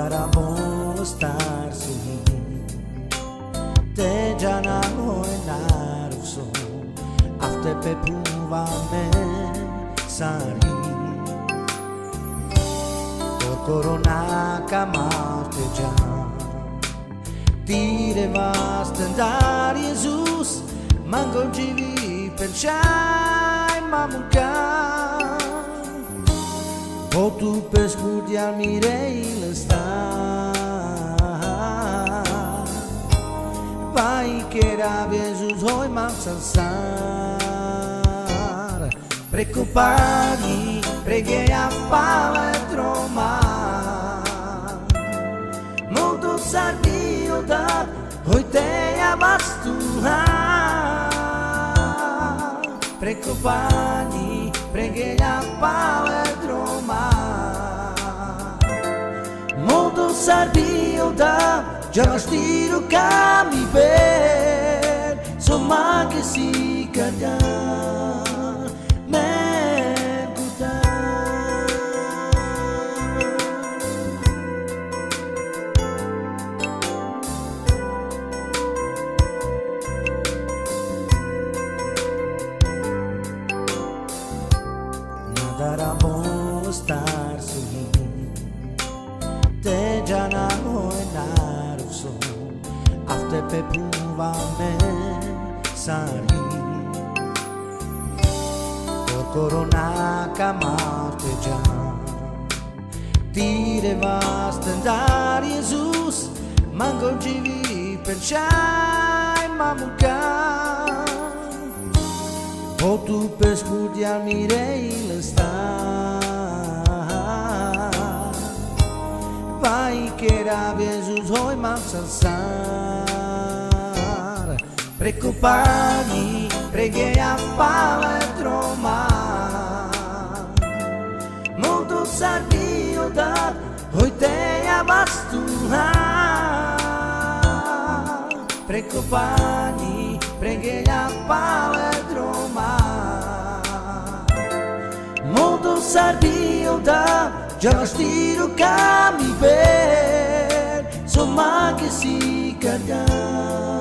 era bom estar sorrindo. Te já não é nada o som. After pepuva me sari. O corona kamal te já. Tire vast andar Jesus. Mango jivi penchai mamuka. O tu pescudiar mirei l'estar. Vai que era Jesus hoy más alzar. Preoccupati, preguei a paletro mar. Molto sabio da hoy te abasturar. Preoccupati, preguei a paletro mar. Molto sabio da já não estiro cami per. Somma che si calhar. Era bom estar sorrindo. Te já não é nada o som. After pepuva me sari. O corona kamal te já. Tire vast andar Jesus. Mango jivi penchai mamuka. O tu pescudiar mirei l'estar. Vai que era Jesus hoy más alzar. Preoccupati, preguei a paletro mar. Molto sabio da hoy te abasturar. Preoccupati, preguei a paletro mar. Molto sabio da já não estiro cami per. Somma che si calhar.